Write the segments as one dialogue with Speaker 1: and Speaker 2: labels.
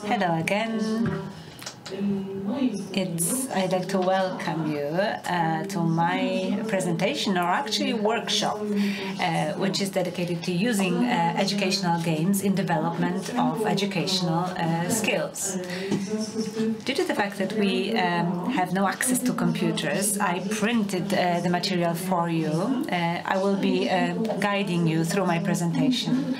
Speaker 1: Hello again. I'd like to welcome you to my presentation, or actually workshop, which is dedicated to using educational games in development of educational skills. Due to the fact that we have no access to computers, I printed the material for you. I will be guiding you through my presentation.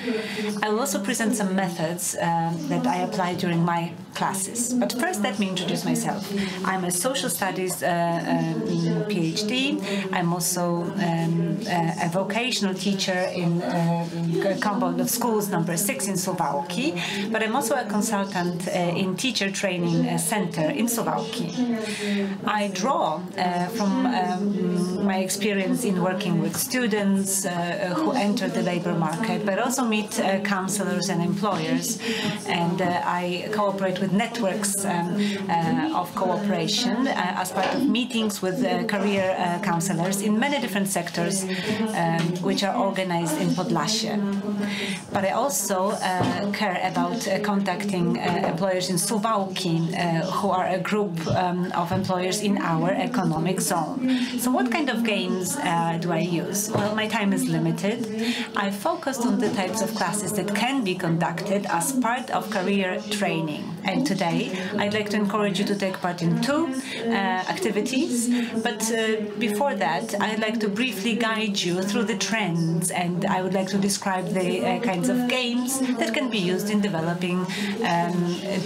Speaker 1: I will also present some methods that I apply during my classes. But first, let me introduce myself. I'm a social studies PhD. I'm also a vocational teacher in a compound of schools number 6 in Suwałki, but I'm also a consultant in teacher training center in Suwałki. I draw from my experience in working with students who enter the labor market, but also meet counselors and employers, and I cooperate with networks of cooperation as part of meetings with career counselors in many different sectors which are organized in Podlasie. But I also care about contacting employers in Suwałki who are a group of employers in our economic zone. So what kind of games do I use? Well, my time is limited. I focused on the types of classes that can be conducted as part of career training. And today, I'd like to encourage you to take part in 2 activities. But before that, I'd like to briefly guide you through the trends, and I would like to describe the kinds of games that can be used in developing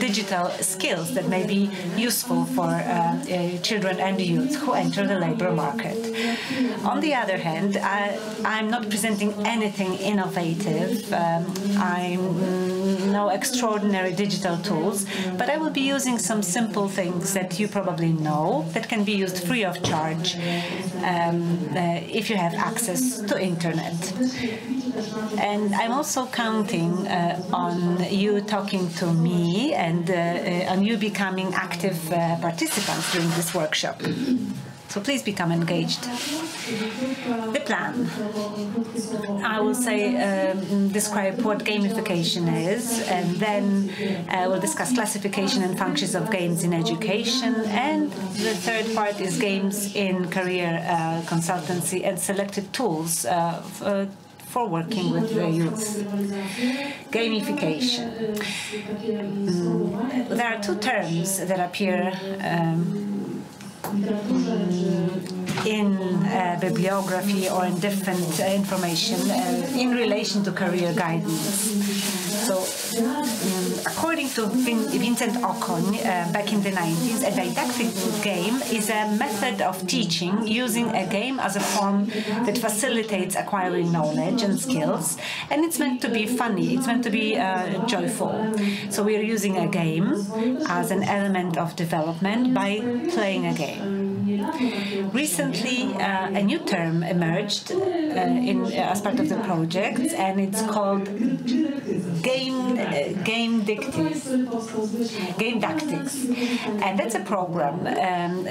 Speaker 1: digital skills that may be useful for children and youth who enter the labor market. On the other hand, I'm not presenting anything innovative. I'm no extraordinary digital tools, but I will be using some simple things that you probably know that can be used free of charge if you have access to internet. And I'm also counting on you talking to me and on you becoming active participants during this workshop. So please become engaged. The plan. I will describe what gamification is, and then we'll discuss classification and functions of games in education, and the third part is games in career consultancy and selected tools for working with the youth. Gamification. There are 2 terms that appear in bibliography or in different information in relation to career guidance. So, according to Vincent Okoń, back in the 90s, a didactic game is a method of teaching using a game as a form that facilitates acquiring knowledge and skills, and it's meant to be funny, it's meant to be joyful. So we're using a game as an element of development by playing a game. Recently, a new term emerged as part of the project, and it's called game dactics, and that's a program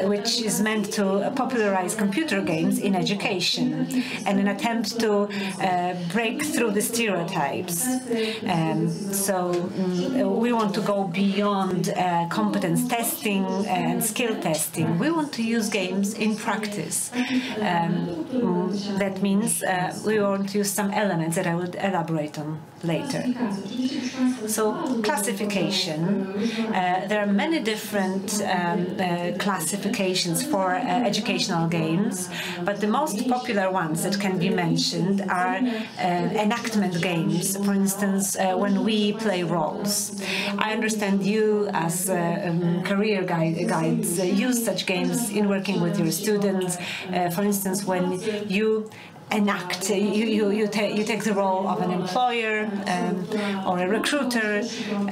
Speaker 1: which is meant to popularize computer games in education, and an attempt to break through the stereotypes. We want to go beyond competence testing and skill testing. We want to use games in practice. That means we want to use some elements that I will elaborate on later. So, classification. There are many different classifications for educational games, but the most popular ones that can be mentioned are enactment games. For instance, when we play roles. I understand you as career guides use such games in working with your students. For instance, when you enact, you take the role of an employer or a recruiter,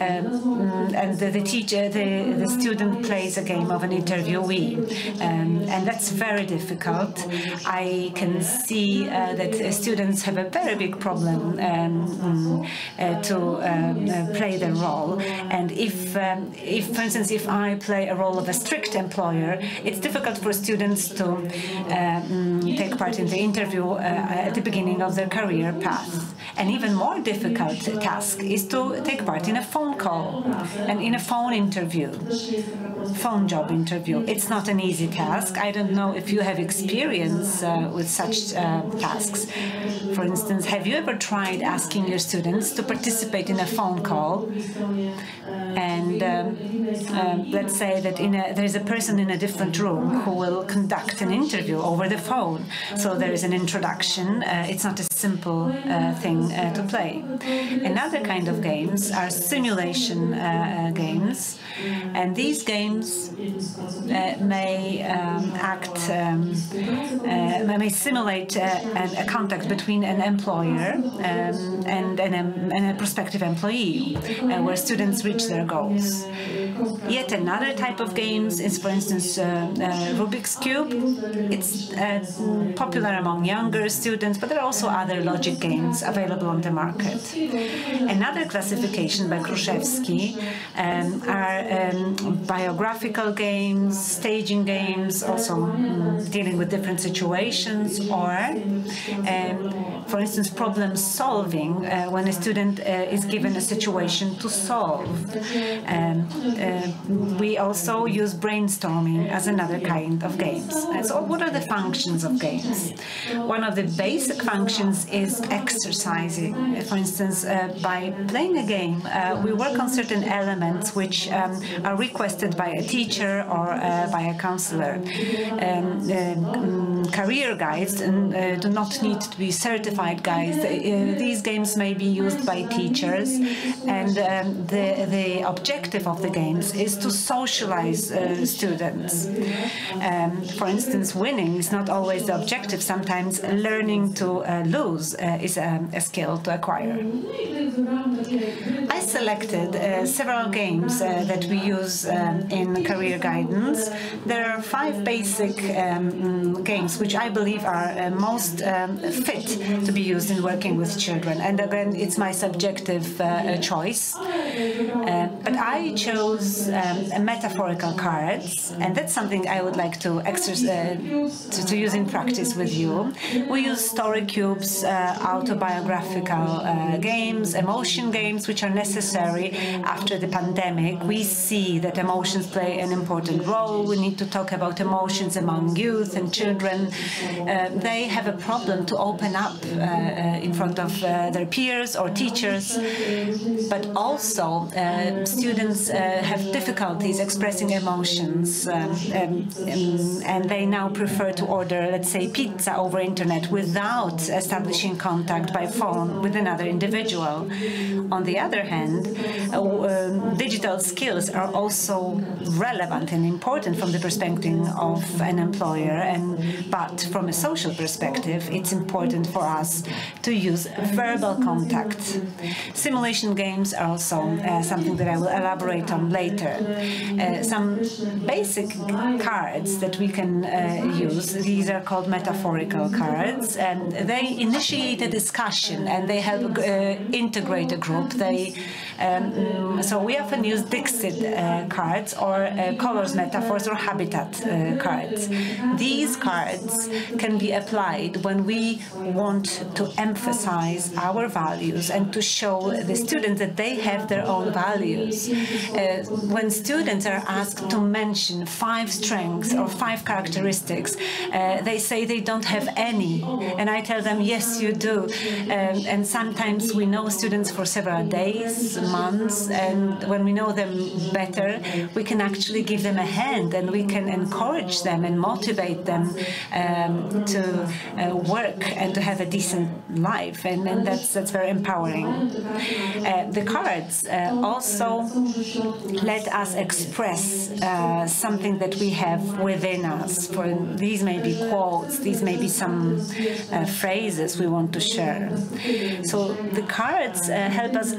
Speaker 1: and the student plays a game of an interviewee, and that's very difficult. I can see that students have a very big problem to play their role, and if for instance, if I play a role of a strict employer, it's difficult for students to take part in the interview at the beginning of their career path. An even more difficult task is to take part in a phone call and in a phone interview, phone job interview. It's not an easy task. I don't know if you have experience with such tasks. For instance, have you ever tried asking your students to participate in a phone call? And let's say that there's a person in a different room who will conduct an interview over the phone. So there is an introduction. It's not a simple thing to play. Another kind of games are simulation games. And these games may may simulate a contact between an employer and a prospective employee, where students reach their goals. Yet another type of games is, for instance, Rubik's Cube. It's popular among younger students, but there are also other logic games available on the market. Another classification by Kruszewski are biographical games, staging games, also dealing with different situations, or, for instance, problem solving when a student is given a situation to solve. We also use brainstorming as another kind of games. So what are the functions of games? One of the basic functions is exercising. For instance, by playing a game, we work on certain elements which are requested by a teacher or by a counselor. Career guides do not need to be certified guides. These games may be used by teachers, and the objective of the games is to socialize students. For instance, winning is not always the objective. Sometimes learning to lose is a skill to acquire. I selected several games that we use in career guidance. There are 5 basic games which I believe are most fit to be used in working with children. And again, it's my subjective choice. But I chose metaphorical cards, and that's something I would like to to use in practice with you. We use story cubes, autobiographical games, emotion games, which are necessary after the pandemic. We see that emotions play an important role. We need to talk about emotions among youth and children. They have a problem to open up in front of their peers or teachers, but also students have difficulties expressing emotions, and they now prefer to order, let's say, pizza over internet without establishing contact by phone with another individual. On the other hand, digital skills are also relevant and important from the perspective of an employer, but from a social perspective, it's important for us to use verbal contact. Simulation games are also something that I will elaborate on later. Some basic cards that we can use, these are called metaphorical cards, and they initiate a discussion and they help integrate a group. So we often use Dixit cards or colors metaphors or habitat cards. These cards can be applied when we want to emphasize our values and to show the students that they have their own values. When students are asked to mention 5 strengths or 5 characteristics, they say they don't have any. And I tell them, yes, you do. And sometimes we know students for several days, months, and when we know them better, we can actually give them a hand and we can encourage them and motivate them to work and to have a decent life. And that's very empowering. The cards also let us express something that we have within us. These may be quotes, these may be some phrases we want to share. So the cards help us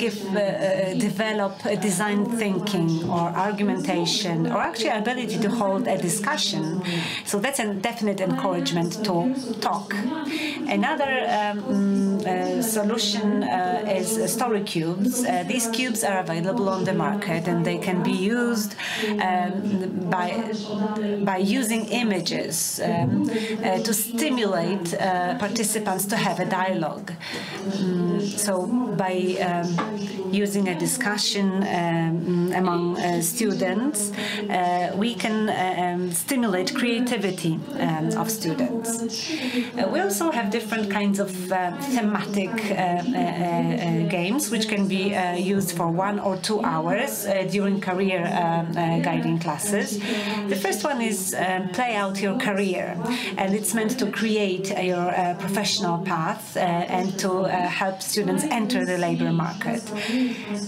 Speaker 1: develop a design thinking or argumentation, or actually ability to hold a discussion. So that's a definite encouragement to talk. Another solution is story cubes. These cubes are available on the market, and they can be used by using images to stimulate participants to have a dialogue. So by using a discussion among students, we can stimulate creativity of students. We also have different kinds of thematic games which can be used for 1 or 2 hours during career guiding classes. The first one is Play Out Your Career, and it's meant to create your professional path and to help students enter the labor market.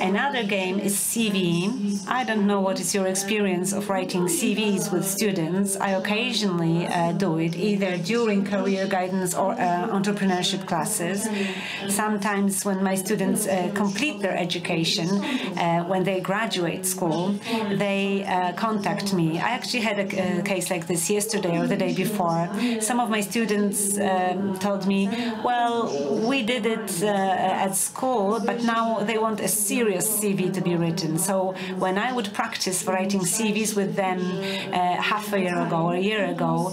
Speaker 1: Another game is CV. I don't know what is your experience of writing CVs with students. I occasionally do it either during career guidance or entrepreneurship classes. Sometimes when my students complete their education, when they graduate school, they contact me. I actually had a case like this yesterday or the day before. Some of my students told me, well, we did it at school, but now they want a serious CV to be written. So when I would practice writing CVs with them half a year ago or a year ago,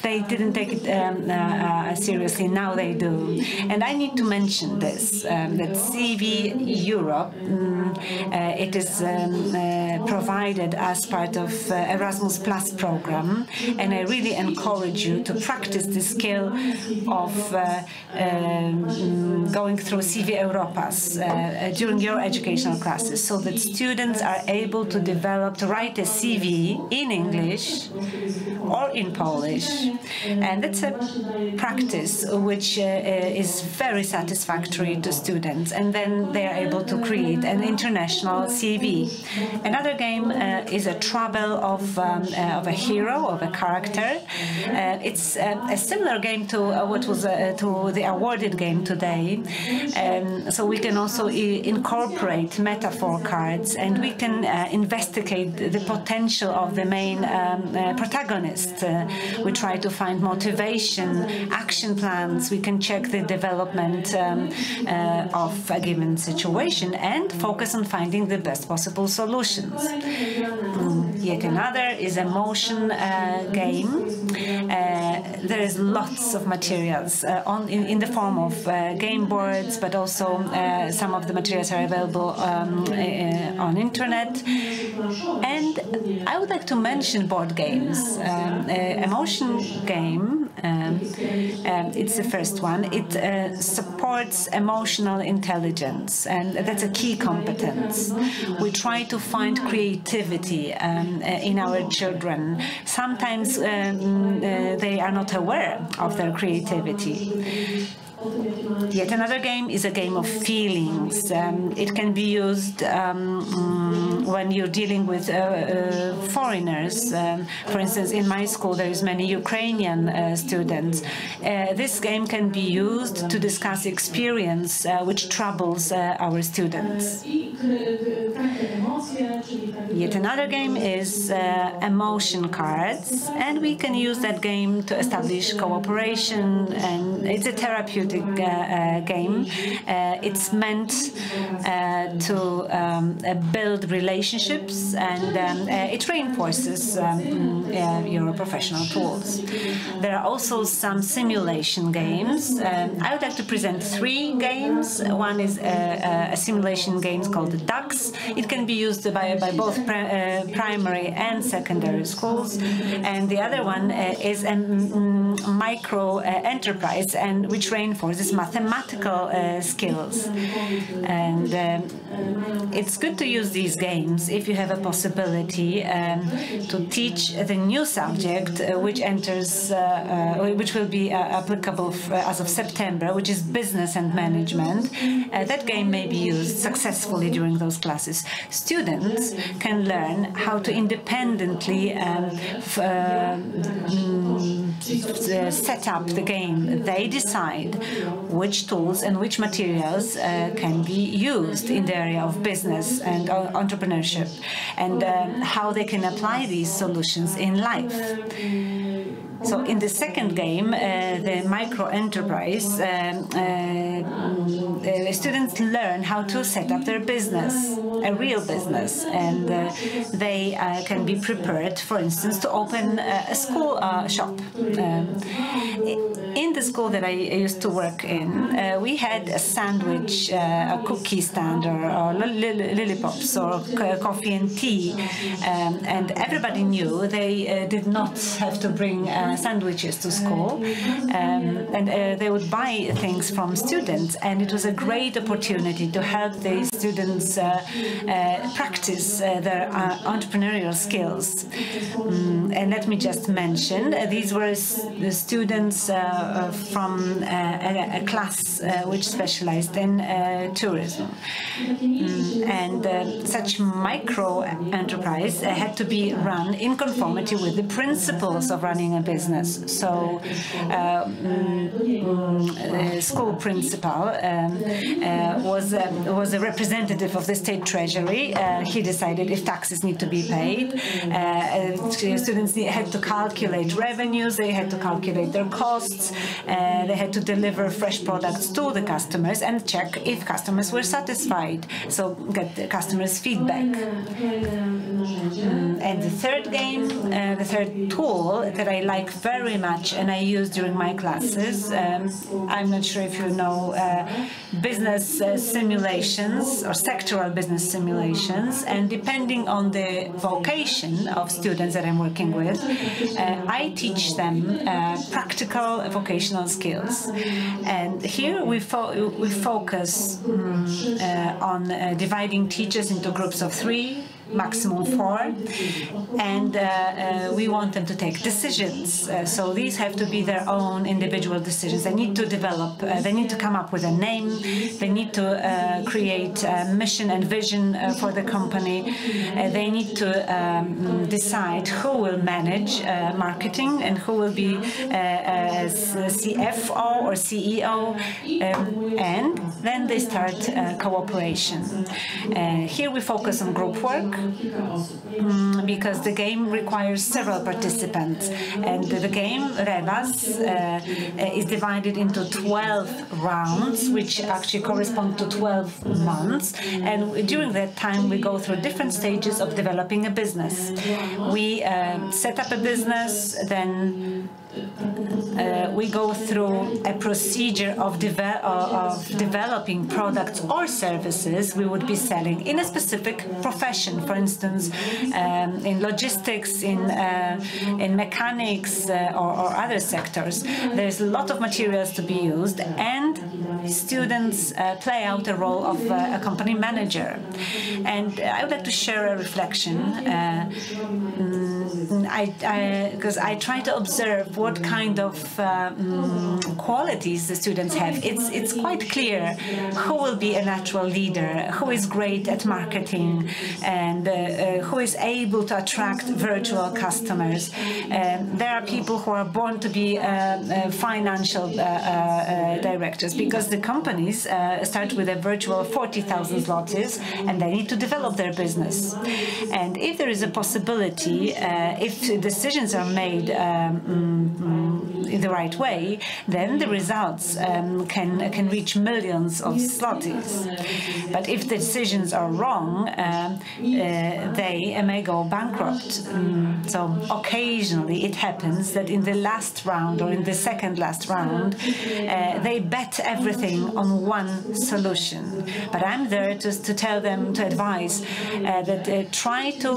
Speaker 1: they didn't take it seriously. Now they do. And I need to mention this, that CV Europe, it is provided as part of Erasmus Plus program, and I really encourage you to practice the skill of going through CV Europass during your educational classes, so that students are able to develop, to write a CV in English or in Polish. And it's a practice which is very satisfactory to students, and then they are able to create an international CV. Another game is a Trouble of a hero, of a character. It's a similar game to what was to the awarded game today. So we can also incorporate metaphor cards, and we can investigate the potential of the main protagonist. We try to find motivation, action plans. We can check the development of a given situation and focus on finding the best possible solutions. Yet another is a motion game. There is lots of materials in the form of game boards, but also some of the materials are available on internet. And I would like to mention board games. A motion game, it's the first one. It supports emotional intelligence, and that's a key competence. We try to find creativity in our children. Sometimes they are not aware of their creativity. Yet another game is a game of feelings. It can be used when you're dealing with foreigners. For instance, in my school, there is many Ukrainian students. This game can be used to discuss experience which troubles our students. Yet another game is emotion cards, and we can use that game to establish cooperation, and it's a therapeutic game. It's meant to build relationships, and it reinforces your professional tools. There are also some simulation games. I would like to present 3 games. One is a simulation game called DAX. It can be used by both primary and secondary schools. And the other one is a micro enterprise, and which reinforces mathematical skills. And it's good to use these games if you have a possibility to teach the new subject which will be applicable as of September, which is business and management. That game may be used successfully during those classes. Students can learn how to independently set up the game. They decide which tools and which materials can be used in the area of business and entrepreneurship. entrepreneurship and how they can apply these solutions in life. So in the second game, the micro-enterprise, students learn how to set up their business, a real business, and they can be prepared, for instance, to open a school shop. In the school that I used to work in, we had a sandwich, a cookie stand, or lollipops, or coffee and tea, and everybody knew they did not have to bring sandwiches to school, and they would buy things from students, and it was a great opportunity to help the students practice their entrepreneurial skills. And let me just mention, these were the students from a class which specialized in tourism. And such micro-enterprise had to be run in conformity with the principles of running a business. So, the school principal was a representative of the state treasury. He decided if taxes need to be paid. Students had to calculate revenues, they had to calculate their costs, they had to deliver fresh products to the customers and check if customers were satisfied, so get the customers' feedback. And the third game, the third tool that I like very much and I use during my classes, I'm not sure if you know business simulations or sectoral business simulations, and depending on the vocation of students that I'm working with, I teach them practical vocational skills. And here we focus on dividing teachers into groups of 3, maximum 4, and we want them to take decisions. So these have to be their own individual decisions. They need to develop, they need to come up with a name, they need to create a mission and vision for the company, they need to decide who will manage marketing and who will be CFO or CEO, and then they start cooperation. Here we focus on group work, because the game requires several participants, and the game Rebus is divided into 12 rounds, which actually correspond to 12 months, and during that time we go through different stages of developing a business. We set up a business, then we go through a procedure of developing products or services we would be selling in a specific profession. For instance, in logistics, in mechanics, or other sectors. There's a lot of materials to be used, and students play out a role of a company manager. And I would like to share a reflection, because I try to observe what kind of qualities the students have. It's quite clear who will be a natural leader, who is great at marketing, and who is able to attract virtual customers. There are people who are born to be financial directors, because the companies start with a virtual 40,000 zlotys, and they need to develop their business. And if there is a possibility, if decisions are made in the right way, then the results can reach millions of zlotys. But if the decisions are wrong, they may go bankrupt. So occasionally it happens that in the last round or in the second last round, they bet everything on one solution. But I'm there to tell them, to advise that try to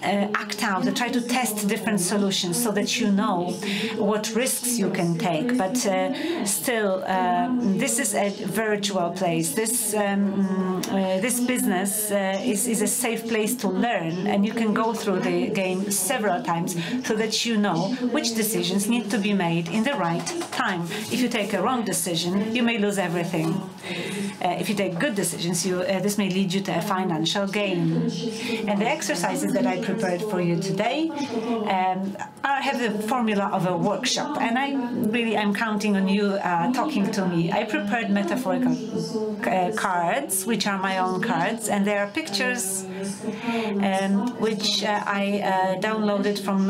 Speaker 1: act out, try to test different solutions so that you know what risks you can take. But still, this is a virtual place. This business is a safe place to learn, and you can go through the game several times so that you know which decisions need to be made in the right time. If you take a wrong decision, you may lose everything. If you take good decisions, this may lead you to a financial gain. And the exercises that I prepared for you today have the formula of a workshop. and I'm counting on you talking to me. I prepared metaphorical cards, which are my own cards, and there are pictures which I downloaded from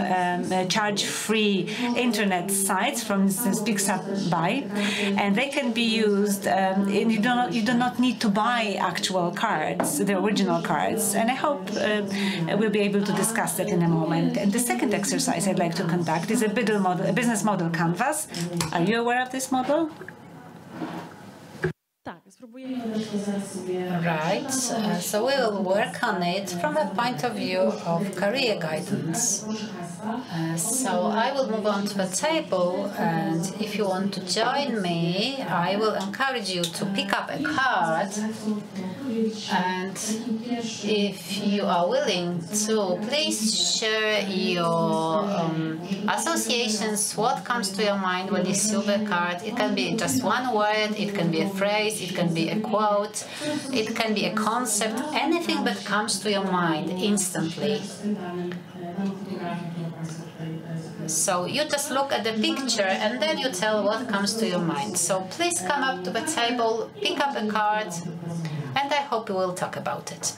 Speaker 1: charge-free internet sites, for instance, Pixabay, and they can be used. And you do not need to buy actual cards, the original cards. And I hope we'll be able to discuss that in a moment. And the second exercise I'd like to conduct is a business model canvas. Are you aware of this model? Right, so we will work on it from a point of view of career guidance. So I will move on to the table, and if you want to join me, I will encourage you to pick up a card, and if you are willing to, please share your associations, what comes to your mind when you see the card. It can be just one word, it can be a phrase, it can be a quote, it can be a concept, anything that comes to your mind instantly. So you just look at the picture and then you tell what comes to your mind. So please come up to the table, pick up a card, and I hope we will talk about it.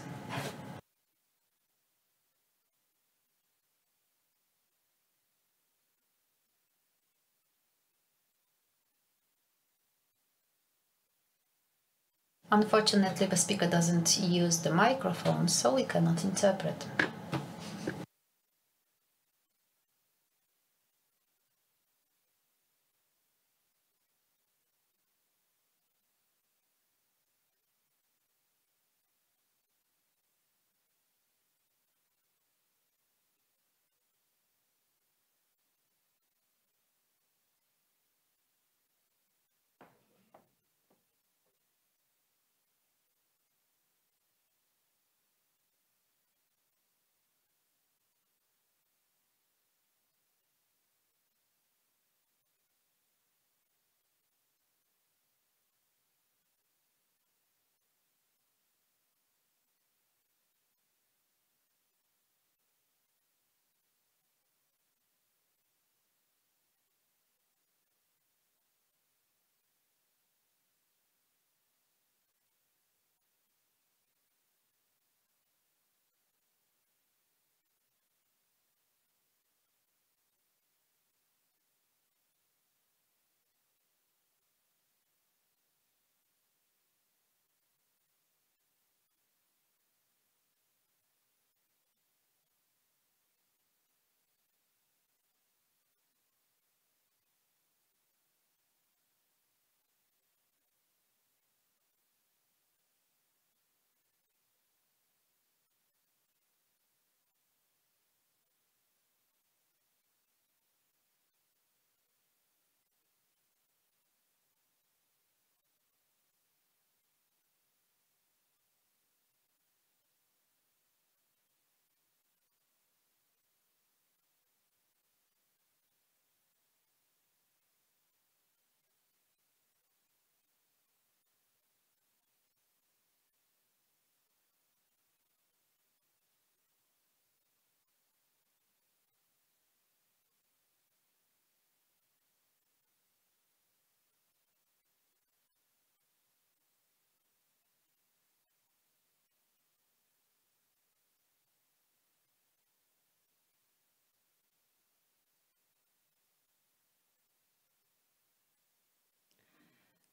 Speaker 1: Unfortunately, the speaker doesn't use the microphone, so we cannot interpret.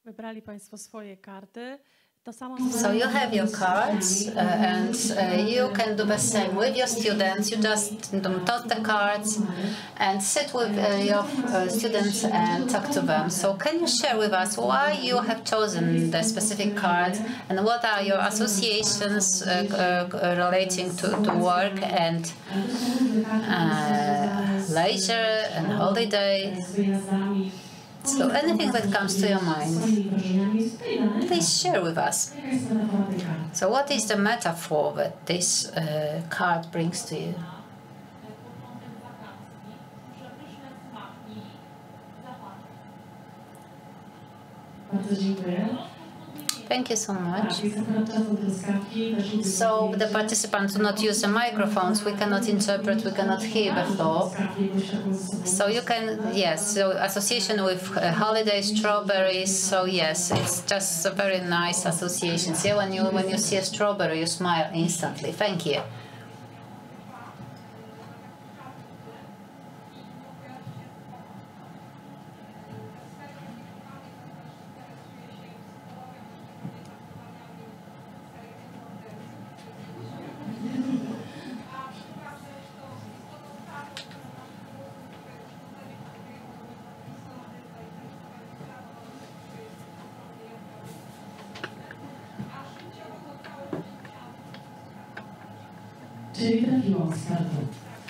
Speaker 2: Wybrali Państwo swoje karty.
Speaker 1: So you have your cards, and you can do the same with your students. You just toss the cards and sit with your students and talk to them. So can you share with us why you have chosen the specific card, and what are your associations relating to work and leisure and holiday? So anything that comes to your mind, please share with us. So what is the metaphor that this card brings to you?
Speaker 3: Thank you so much. So the participants do not use the microphones. We cannot interpret, we cannot hear before. So you can, yes, so association with holiday strawberries. So yes, it's just a very nice association. See, when you see a strawberry, you smile instantly. Thank you.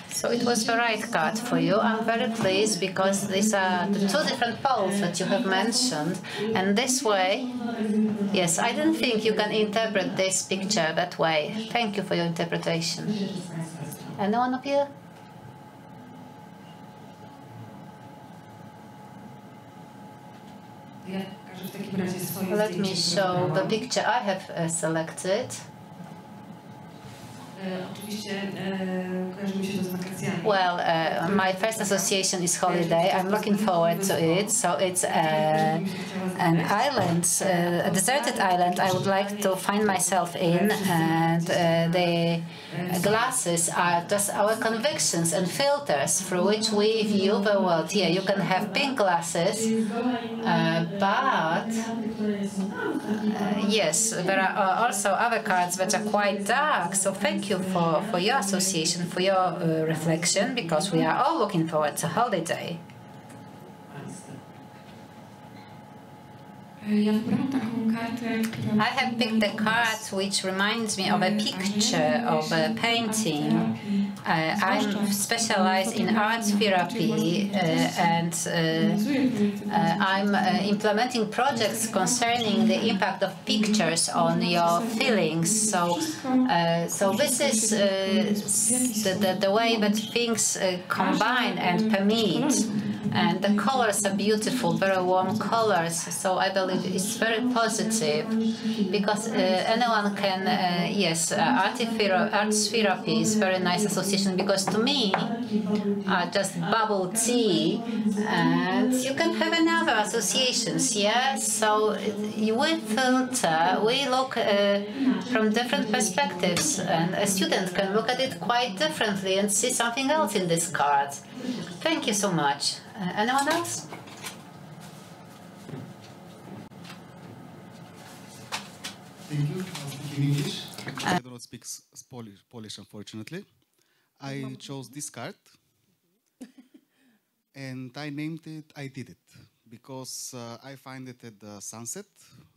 Speaker 3: So it was the right card for you. I'm very pleased because these are the two different poles that you have mentioned. And this way, yes, I didn't think you can interpret this picture that way. Thank you for your interpretation. Anyone up here? Let me show the picture I have selected. Well, my first association is holiday. I'm looking forward to it. So it's an island, a deserted island I would like to find myself in. And the glasses are just our convictions and filters through which we view the world. Here you can have pink glasses, but yes, there are also other cards that are quite dark. So thank you for your association, for your reflection, because we are all looking forward to holiday. I have picked a card which reminds me of a picture of a painting. I'm specialized in art therapy and I'm implementing projects concerning the impact of pictures on your feelings. So this is the way that things combine and permeate. And the colors are beautiful, very warm colors. So I believe it's very positive because anyone can, yes, art therapy is very nice association because to me, just bubble tea, and you can have another associations, yes. So with filter, we look from different perspectives, and a student can look at it quite differently and see something else in this card. Thank you so much. Anyone else?
Speaker 4: Thank you. I'll speak in English. I do not speak Polish, unfortunately. I chose this card, and I named it I Did It, because I find it at the sunset,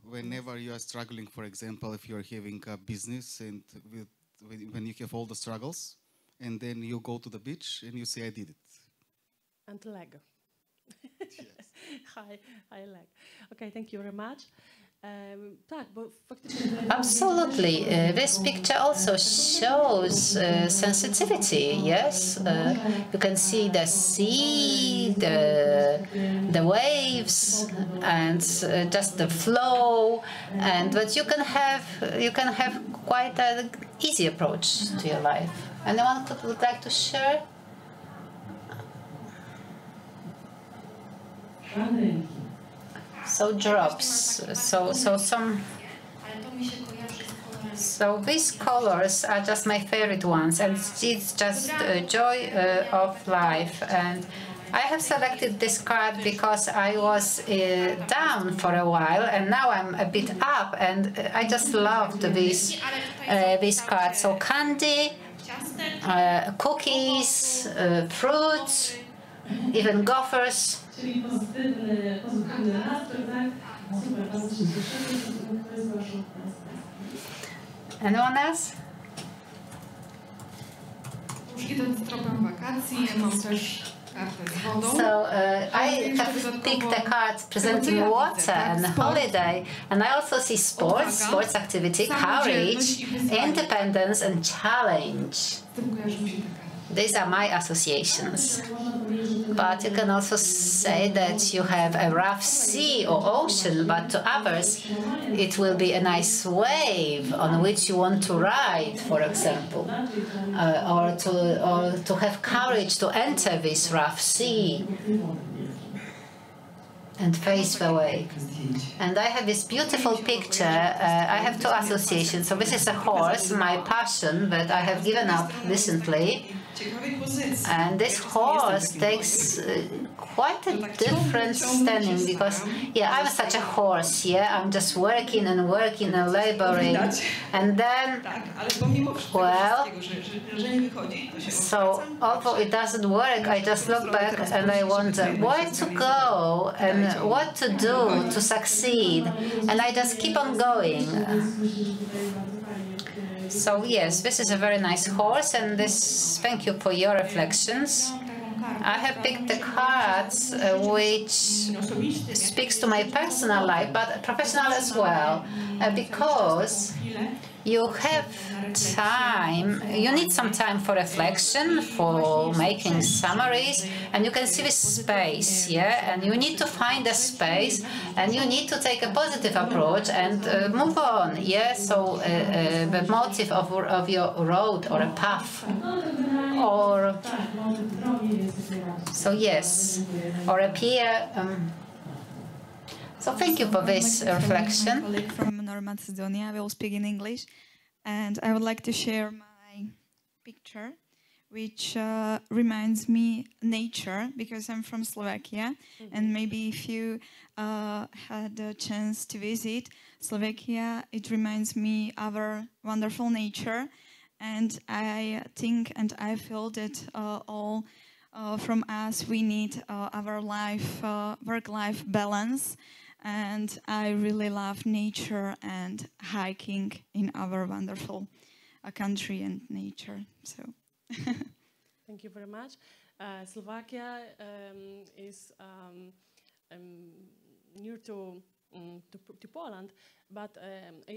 Speaker 4: whenever you are struggling, for example, if you're having a business and when you have all the struggles, and then you go to the beach and you say, I did it.
Speaker 2: And leg. Yes. High leg. Okay, thank you very much.
Speaker 3: Absolutely. This picture also shows sensitivity, yes. You can see the sea, the waves, and just the flow, but you can have quite an easy approach to your life. Anyone would like to share? So drops. So these colors are just my favorite ones, and it's just joy of life. And I have selected this card because I was down for a while, and now I'm a bit up, and I just loved these cards. So candy, cookies, fruits, even gophers. Anyone else? So I have picked a card presenting water and holiday, and I also see sports activity, courage, independence, and challenge. These are my associations. but you can also say that you have a rough sea or ocean, but to others it will be a nice wave on which you want to ride, for example, or to have courage to enter this rough sea and face the wave. And I have this beautiful picture. I have two associations. So this is a horse, my passion, that I have given up recently. And this horse takes quite a different standing because, yeah, I'm such a horse, yeah? I'm just working and working and laboring. And then, well, so although it doesn't work, I just look back and I wonder where to go and what to do to succeed. And I just keep on going. So yes, this is a very nice horse, and this. Thank you for your reflections. I have picked the cards which speaks to my personal life, but professional as well, because you have time, you need some time for reflection, for making summaries, and you can see this space, yeah? And you need to find a space, and you need to take a positive approach and move on, yeah? So the motive of your road or a path, or, so yes, or a peer. So thank you for this reflection.
Speaker 5: Colleague from North Macedonia, I will speak in English, and I would like to share my picture, which reminds me nature, because I'm from Slovakia, and maybe if you had a chance to visit Slovakia, it reminds me of our wonderful nature, and I think and I feel that all from us we need our life, work-life balance. And I really love nature and hiking in our wonderful country and nature. So,
Speaker 2: thank you very much. Slovakia is near to Poland, but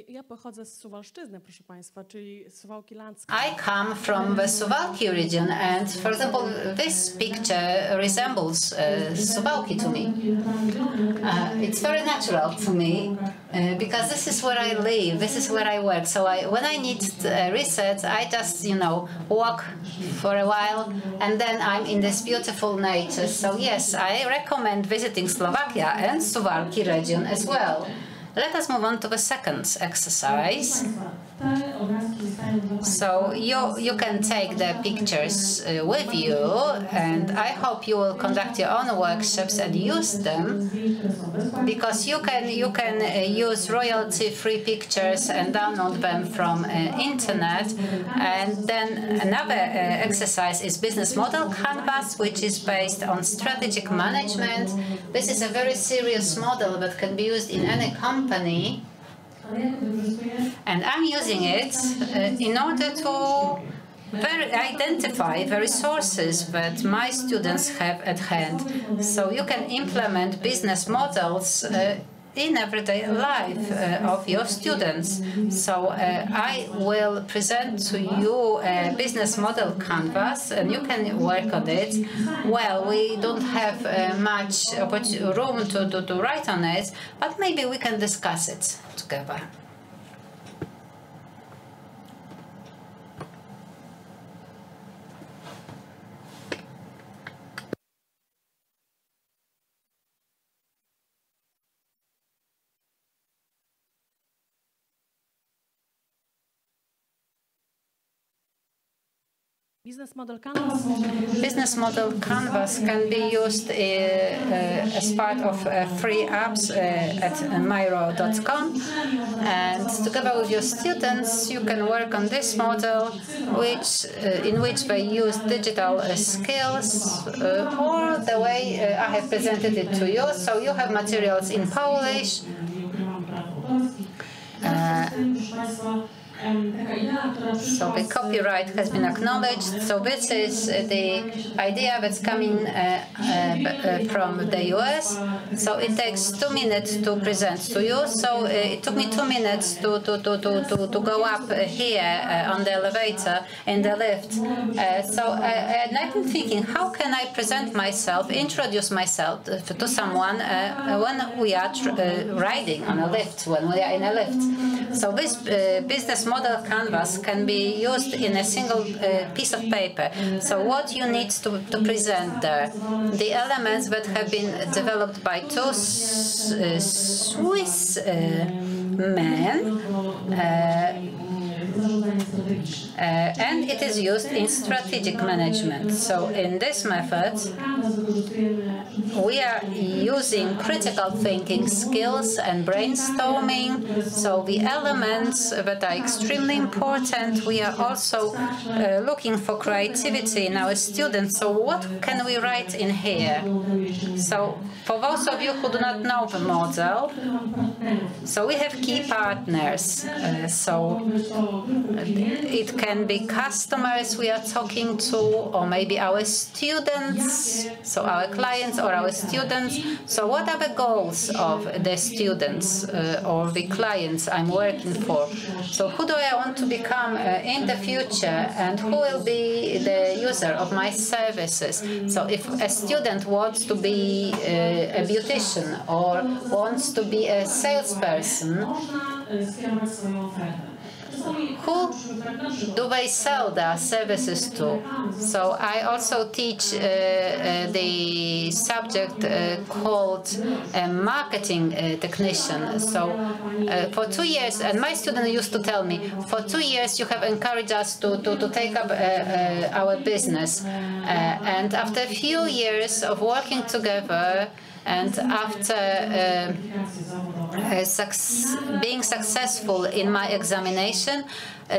Speaker 2: ja pochodzę z Suwalszczyzny, proszę Państwa, czyli Suwałki Landzkie.
Speaker 3: I come from the Suwałki region, and for example, this picture resembles Suwałki to me. It's very natural to me because this is where I live, this is where I work. So when I need reset, I just, you know, walk for a while, and then I'm in this beautiful nature. So yes, I recommend visiting Slovakia and Suwałki region as well. Let us move on to the second exercise. So you can take the pictures with you, and I hope you will conduct your own workshops and use them, because you can use royalty-free pictures and download them from internet. And then another exercise is business model canvas, which is based on strategic management. This is a very serious model that can be used in any company. And I'm using it in order to identify the resources that my students have at hand. So you can implement business models in everyday life of your students. So I will present to you a business model canvas, and you can work on it. Well, we don't have much room to write on it, but maybe we can discuss it together.
Speaker 2: Business model canvas.
Speaker 3: Business model canvas can be used as part of free apps at myro.com, and together with your students you can work on this model, in which they use digital skills or the way I have presented it to you. So you have materials in Polish. So the copyright has been acknowledged. So this is the idea that's coming from the US. So it takes 2 minutes to present to you. So it took me 2 minutes to go up here on the elevator in the lift. And I've been thinking, how can I present myself, introduce myself to someone when we are riding on a lift, when we are in a lift. So this business model canvas can be used in a single piece of paper. So what you need to present there, the elements that have been developed by 2 Swiss men, and it is used in strategic management. So in this method, we are using critical thinking skills and brainstorming. So the elements that are extremely important, we are also looking for creativity in our students. So what can we write in here? So for those of you who do not know the model, so we have key partners. So it can be customers we are talking to, or maybe our students, so our clients or our students. So what are the goals of the students or the clients I'm working for? So who do I want to become in the future, and who will be the user of my services? So if a student wants to be a beautician or wants to be a salesperson, who do they sell their services to? So I also teach the subject called marketing technician. So for 2 years, and my student used to tell me, for 2 years you have encouraged us to take up our business. And after a few years of working together, and after being successful in my examination,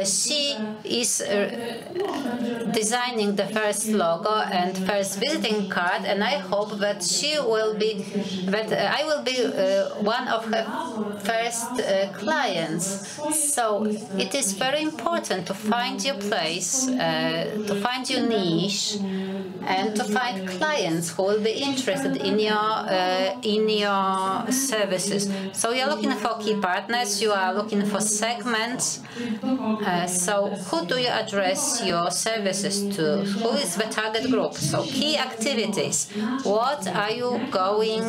Speaker 3: she is designing the first logo and first visiting card, and I hope that she will be, that I will be one of her first clients. So it is very important to find your place, to find your niche, and to find clients who will be interested in your services. So you're looking for key partners, you are looking for segments. So who do you address your services to? Who is the target group? So key activities. What are you going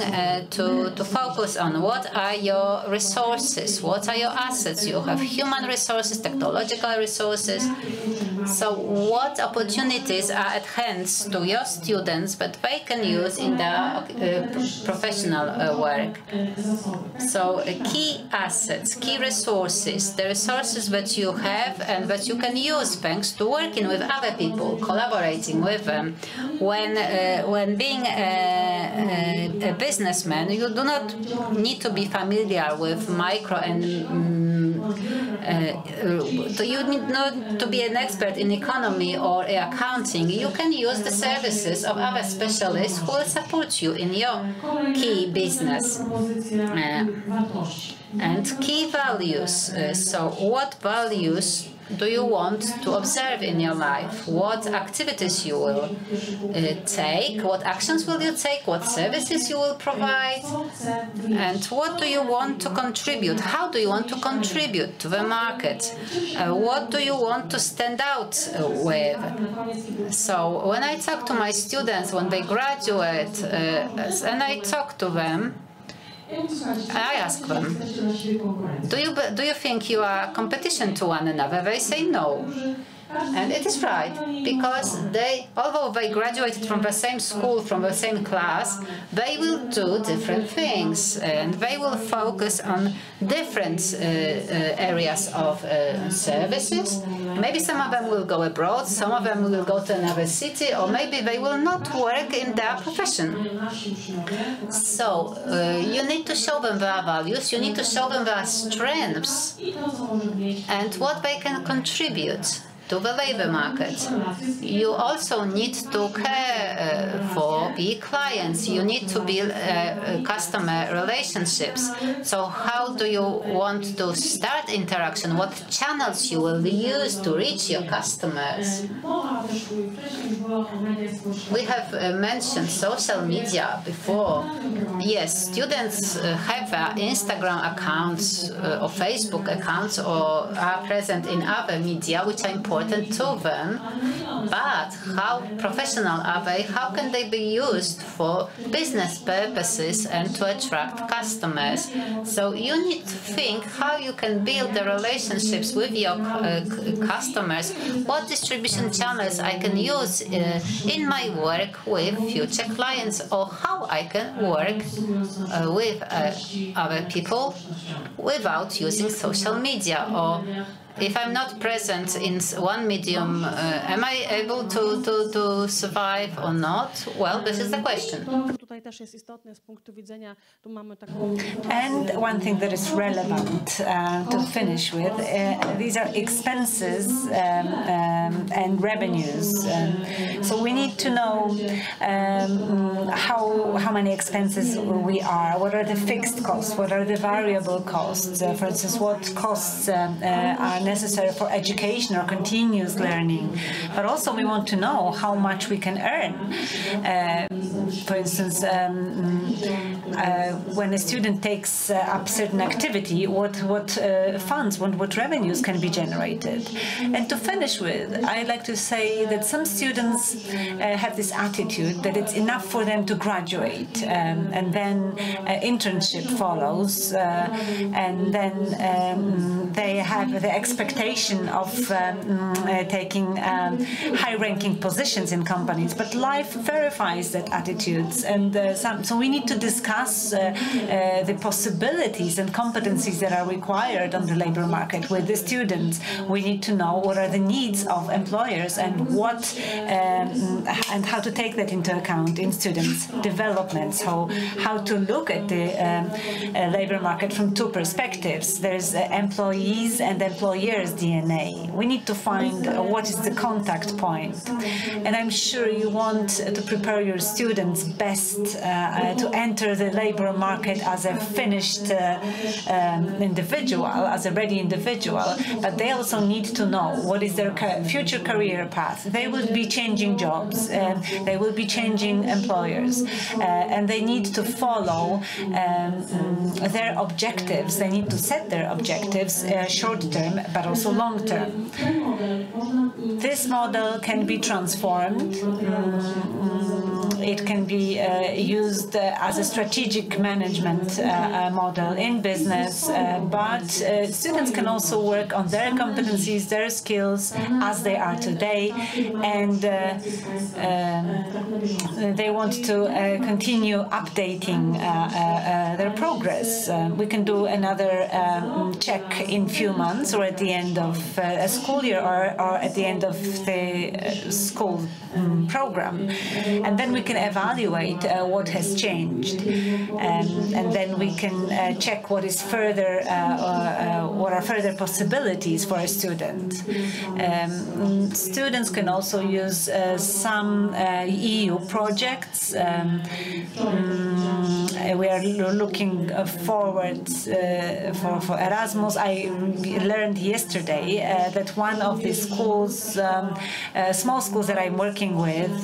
Speaker 3: to focus on? What are your resources? What are your assets? You have human resources, technological resources. So what opportunities are at hand to your students that they can use in their professional work? So key assets, key resources, the resources that you have and that you can use thanks to working with other people, collaborating with them. When being a businessman, you do not need to be familiar with micro and you need not to be an expert in economy or accounting. You can use the services of other specialists who will support you in your key business. And key values. So what values do you want to observe in your life? What activities you will take? What actions will you take? What services you will provide? And what do you want to contribute? How do you want to contribute to the market? What do you want to stand out with? So when I talk to my students when they graduate, and I talk to them, I ask them, do you think you are competition to one another? They say no. And it is right, because although they graduated from the same school, from the same class, they will do different things, and they will focus on different areas of services. Maybe some of them will go abroad, some of them will go to another city, or maybe they will not work in their profession. So you need to show them their values, you need to show them their strengths, and what they can contribute. to the labor market. You also need to care for the clients. You need to build customer relationships. So how do you want to start interaction? What channels you will use to reach your customers? We have mentioned social media before. Yes, students have Instagram accounts or Facebook accounts or are present in other media which are important to them. But how professional are they? How can they be used for business purposes and to attract customers? So you need to think how you can build the relationships with your customers. What distribution channels I can use in my work with future clients, or how I can work with other people without using social media. Or if I'm not present in one medium, am I able to survive or not? Well, this is the question.
Speaker 1: And one thing that is relevant to finish with, these are expenses and revenues. So we need to know how many expenses we are, what are the fixed costs, what are the variable costs, for instance, what costs are necessary for education or continuous learning. But also we want to know how much we can earn. For instance, when a student takes up certain activity, what funds, what revenues can be generated. And to finish with, I'd like to say that some students have this attitude that it's enough for them to graduate, and then internship follows, and then they have the expectation of taking high-ranking positions in companies. But life verifies that attitudes, and so we need to discuss the possibilities and competencies that are required on the labor market with the students. We need to know what are the needs of employers and and how to take that into account in students' development. So how to look at the labor market from two perspectives. There's employees and employers' DNA. We need to find what is the contact point. And I'm sure you want to prepare your students best to enter the labor market as a finished individual, as a ready individual, but they also need to know what is their future career path. They will be changing jobs, they will be changing employers, and they need to follow their objectives. They need to set their objectives short term, but also long term. This model can be transformed. It can be used as a strategic management model in business, but students can also work on their competencies, their skills as they are today, and they want to continue updating their progress. We can do another check in few months, or at the end of a school year, or at the end of the school program, and then we can evaluate what has changed, and then we can check what is further, what are further possibilities for a student. Students can also use some EU projects. We are looking forward for Erasmus. I learned yesterday that one of the schools, small schools that I'm working with,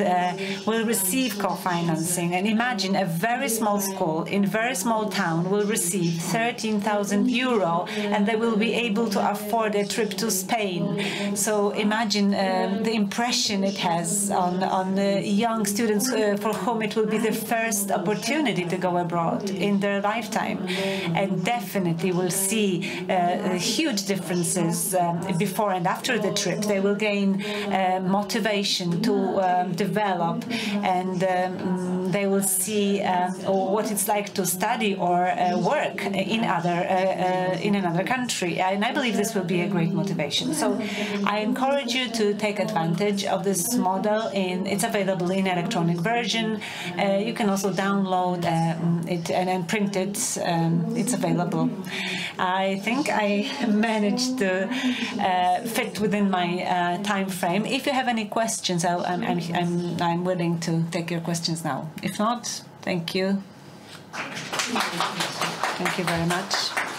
Speaker 1: will receive co-financing. And imagine a very small school in a very small town will receive 13,000 euro, and they will be able to afford a trip to Spain. So imagine the impression it has on young students for whom it will be the first opportunity to go abroad in their lifetime, and definitely will see huge differences before and after the trip. They will gain motivation to develop and they will see what it's like to study or work in another country. And I believe this will be a great motivation. So I encourage you to take advantage of this model. It's available in electronic version. You can also download it and print it. It's available. I think I managed to fit within my time frame. If you have any questions, I'm willing to take your questions now. If not, thank you. Thank you very much.